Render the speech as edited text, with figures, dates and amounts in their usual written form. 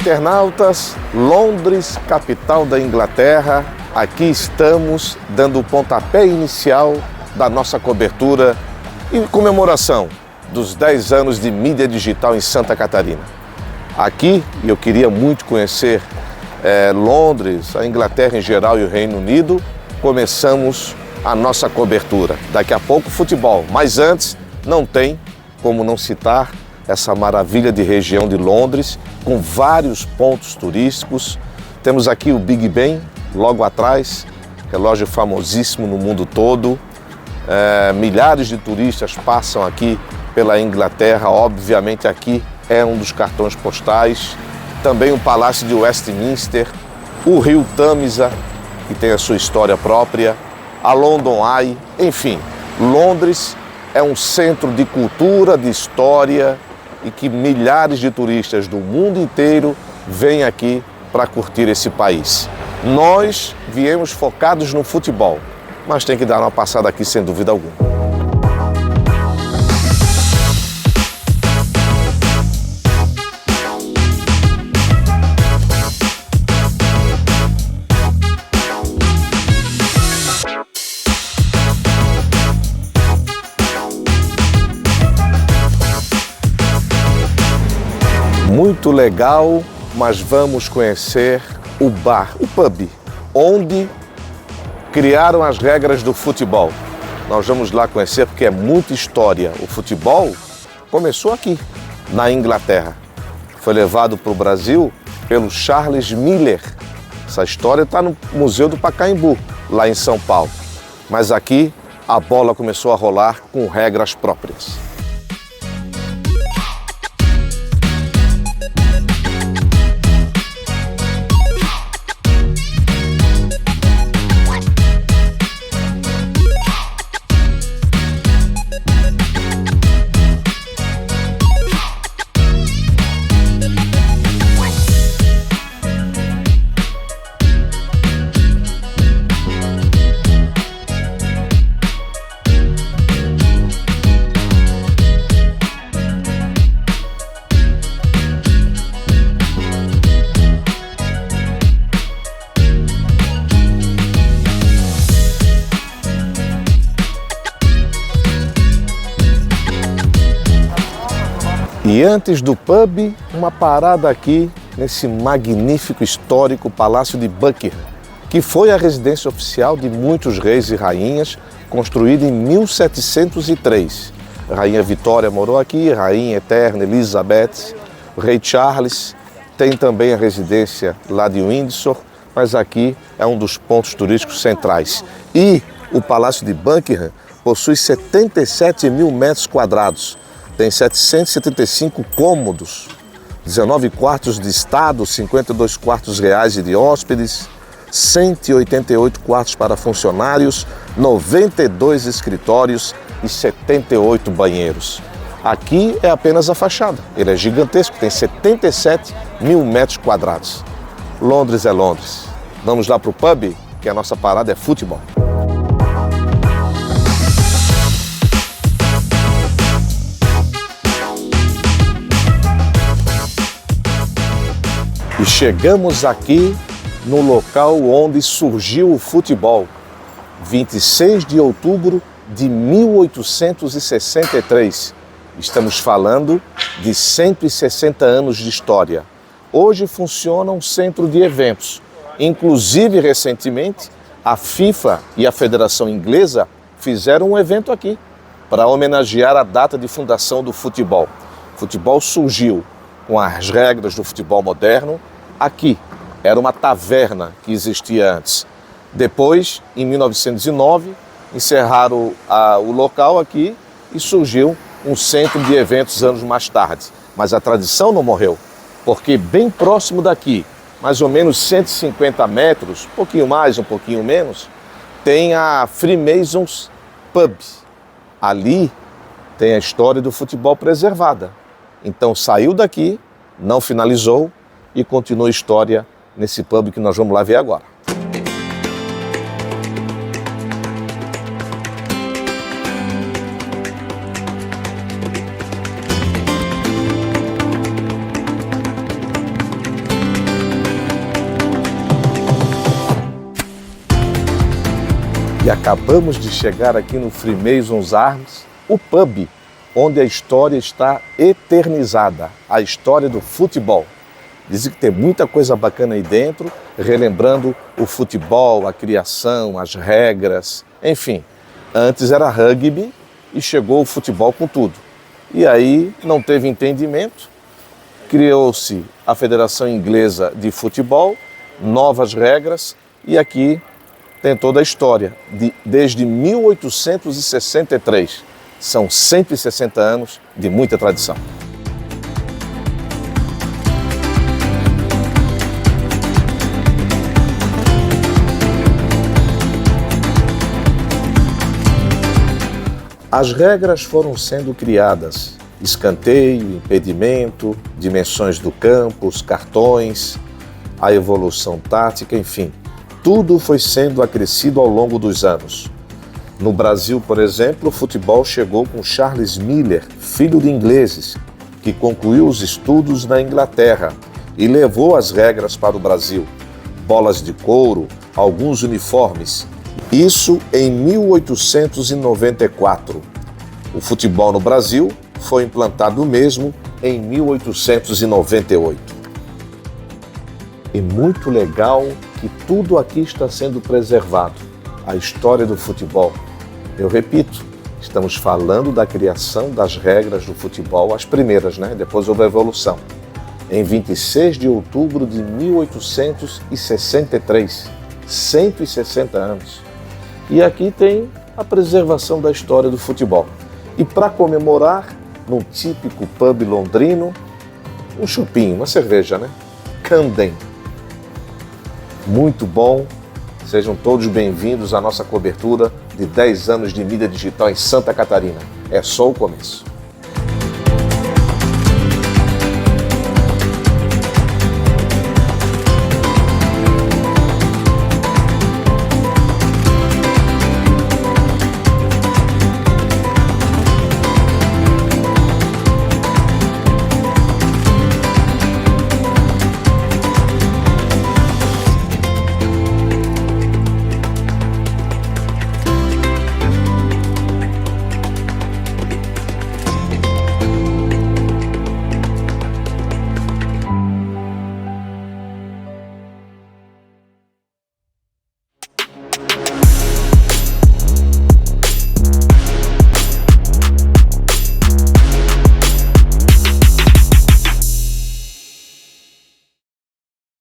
internautas, Londres, capital da Inglaterra. Aqui estamos dando o pontapé inicial da nossa cobertura em comemoração dos 10 anos de mídia digital em Santa Catarina. Aqui, eu queria muito conhecer Londres, a Inglaterra em geral e o Reino Unido. Começamos a nossa cobertura. Daqui a pouco futebol, mas antes não tem como não citar essa maravilha de região de Londres, com vários pontos turísticos. Temos aqui o Big Ben, logo atrás, relógio famosíssimo no mundo todo. Milhares de turistas passam aqui pela Inglaterra, obviamente aqui é um dos cartões postais. Também o Palácio de Westminster, o Rio Tâmisa, que tem a sua história própria, a London Eye, enfim, Londres é um centro de cultura, de história e que milhares de turistas do mundo inteiro vêm aqui para curtir esse país. Nós viemos focados no futebol, mas tem que dar uma passada aqui sem dúvida alguma. Muito legal, mas vamos conhecer o bar, o pub, onde criaram as regras do futebol. Nós vamos lá conhecer porque é muita história. O futebol começou aqui, na Inglaterra. Foi levado para o Brasil pelo Charles Miller. Essa história está no Museu do Pacaembu, lá em São Paulo. Mas aqui a bola começou a rolar com regras próprias. E antes do pub, uma parada aqui nesse magnífico histórico Palácio de Buckingham, que foi a residência oficial de muitos reis e rainhas, construída em 1703. A Rainha Vitória morou aqui, a Rainha Eterna Elizabeth, o Rei Charles, tem também a residência lá de Windsor, mas aqui é um dos pontos turísticos centrais. E o Palácio de Buckingham possui 77 mil metros quadrados. Tem 775 cômodos, 19 quartos de estado, 52 quartos reais e de hóspedes, 188 quartos para funcionários, 92 escritórios e 78 banheiros. Aqui é apenas a fachada, ele é gigantesco, tem 77 mil metros quadrados. Londres é Londres. Vamos lá para o pub, que a nossa parada é futebol. E chegamos aqui no local onde surgiu o futebol, 26 de outubro de 1863. Estamos falando de 160 anos de história. Hoje funciona um centro de eventos. Inclusive, recentemente, a FIFA e a Federação Inglesa fizeram um evento aqui para homenagear a data de fundação do futebol. O futebol surgiu com as regras do futebol moderno. Aqui era uma taverna que existia antes. Depois, em 1909, encerraram o local aqui e surgiu um centro de eventos anos mais tarde. Mas a tradição não morreu, porque bem próximo daqui, mais ou menos 150 metros, um pouquinho mais, um pouquinho menos, tem a Freemasons Pub. Ali tem a história do futebol preservada. Então saiu daqui, não finalizou, e continua a história nesse pub que nós vamos lá ver agora. E acabamos de chegar aqui no Freemasons Arms, o pub, onde a história está eternizada, a história do futebol. Dizem que tem muita coisa bacana aí dentro, relembrando o futebol, a criação, as regras, enfim. Antes era rugby e chegou o futebol com tudo. E aí não teve entendimento, criou-se a Federação Inglesa de Futebol, novas regras, e aqui tem toda a história, desde 1863. São 160 anos de muita tradição. As regras foram sendo criadas: escanteio, impedimento, dimensões do campo, os cartões, a evolução tática, enfim. Tudo foi sendo acrescido ao longo dos anos. No Brasil, por exemplo, o futebol chegou com Charles Miller, filho de ingleses, que concluiu os estudos na Inglaterra e levou as regras para o Brasil. Bolas de couro, alguns uniformes. Isso em 1894. O futebol no Brasil foi implantado mesmo em 1898. E muito legal que tudo aqui está sendo preservado. A história do futebol. Eu repito, estamos falando da criação das regras do futebol, as primeiras, né? Depois houve a evolução. Em 26 de outubro de 1863, 160 anos. E aqui tem a preservação da história do futebol. E para comemorar, num típico pub londrino, um chupinho, uma cerveja, né? Camden. Muito bom. Sejam todos bem-vindos à nossa cobertura de 10 anos de mídia digital em Santa Catarina. É só o começo.